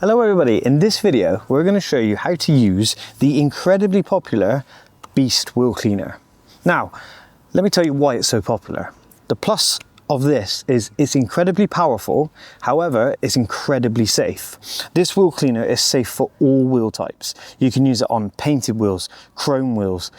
Hello everybody, in this video we're going to show you how to use the incredibly popular Beast wheel cleaner. Now, let me tell you why it's so popular. The plus of this is it's incredibly powerful, however it's incredibly safe. This wheel cleaner is safe for all wheel types. You can use it on painted wheels, chrome wheels,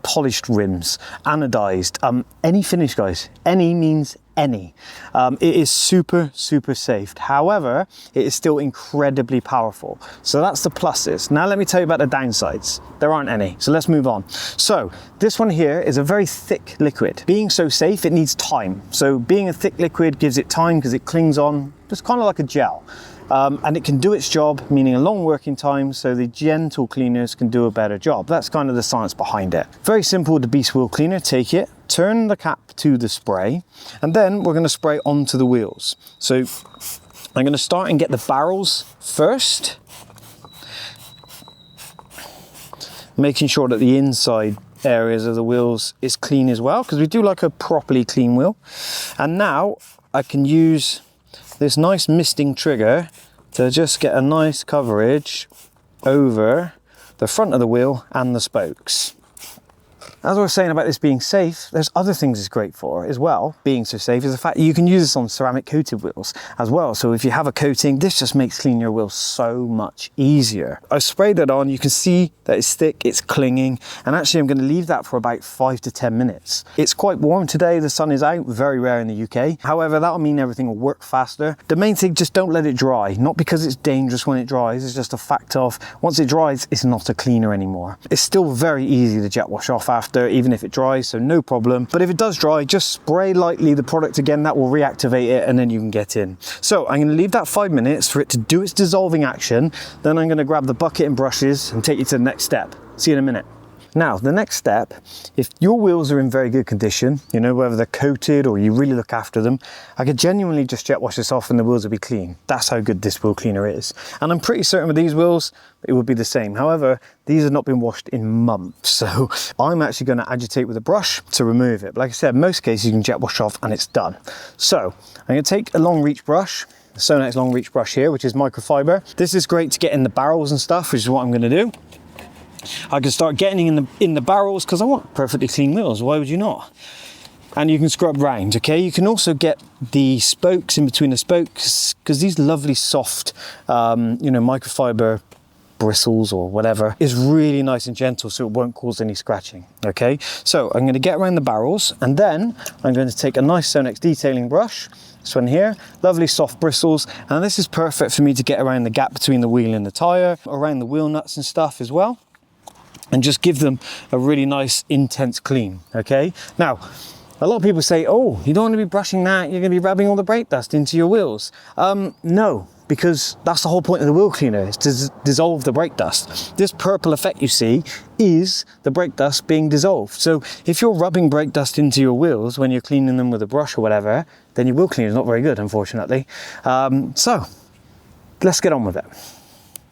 polished rims, anodized, any finish guys. Any means any. It is super safe. However, it is still incredibly powerful. So that's the pluses. Now let me tell you about the downsides. There aren't any. So let's move on. So this one here is a very thick liquid. Being so safe, it needs time. So being a thick liquid gives it time because it clings on, just kind of like a gel. And it can do its job, meaning a long working time, so the gentle cleaners can do a better job. That's kind of the science behind it. Very simple with the Beast wheel cleaner. Take it, turn the cap to the spray, and then we're going to spray onto the wheels. So I'm going to start and get the barrels first, making sure that the inside areas of the wheels is clean as well, because we do like a properly clean wheel. And now I can use this nice misting trigger to just get a nice coverage over the front of the wheel and the spokes. As I was saying about this being safe, there's other things it's great for as well. Being so safe is the fact that you can use this on ceramic coated wheels as well. So if you have a coating, this just makes cleaning your wheels so much easier. I sprayed it on, you can see that it's thick, it's clinging, and actually I'm going to leave that for about 5 to 10 minutes. It's quite warm today, the sun is out, very rare in the UK. However, that'll mean everything will work faster. The main thing, just don't let it dry. Not because it's dangerous when it dries, it's just a fact of once it dries, it's not a cleaner anymore. It's still very easy to jet wash off after, even if it dries, so no problem. But if it does dry, just spray lightly the product again, that will reactivate it and then you can get in. So I'm going to leave that 5 minutes for it to do its dissolving action. Then I'm going to grab the bucket and brushes and take you to the next step. See you in a minute. Now, the next step, if your wheels are in very good condition, you know, whether they're coated or you really look after them, I could genuinely just jet wash this off and the wheels will be clean. That's how good this wheel cleaner is. And I'm pretty certain with these wheels, it would be the same. However, these have not been washed in months. So I'm actually going to agitate with a brush to remove it. But like I said, in most cases you can jet wash off and it's done. So I'm going to take a long reach brush, the SONAX long reach brush here, which is microfiber. This is great to get in the barrels and stuff, which is what I'm going to do. I can start getting in the barrels because I want perfectly clean wheels. Why would you not? And you can scrub round, okay? You can also get the spokes in between the spokes because these lovely soft, microfiber bristles or whatever is really nice and gentle, so it won't cause any scratching, okay? So I'm going to get around the barrels and then I'm going to take a nice SONAX detailing brush. This one here, lovely soft bristles, and this is perfect for me to get around the gap between the wheel and the tyre, around the wheel nuts and stuff as well, and just give them a really nice intense clean, okay? Now, a lot of people say, oh, you don't want to be brushing that, you're going to be rubbing all the brake dust into your wheels. No, because that's the whole point of the wheel cleaner, is to dissolve the brake dust. This purple effect you see is the brake dust being dissolved. So if you're rubbing brake dust into your wheels when you're cleaning them with a brush or whatever, then your wheel cleaner is not very good, unfortunately. So let's get on with it.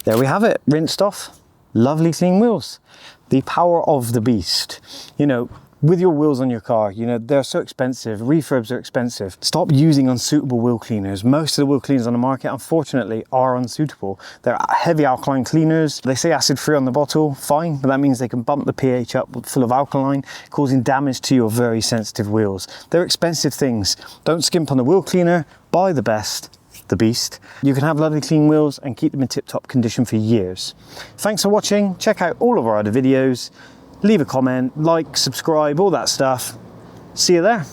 There we have it, rinsed off. Lovely clean wheels. The power of the Beast. You know, with your wheels on your car, you know, they're so expensive. Refurbs are expensive. Stop using unsuitable wheel cleaners. Most of the wheel cleaners on the market, unfortunately, are unsuitable. They're heavy alkaline cleaners. They say acid free on the bottle, fine, but that means they can bump the pH up full of alkaline, causing damage to your very sensitive wheels. They're expensive things. Don't skimp on the wheel cleaner. Buy the best. The Beast. You can have lovely clean wheels and keep them in tip-top condition for years. Thanks for watching. Check out all of our other videos. Leave a comment, like, subscribe, all that stuff. See you there.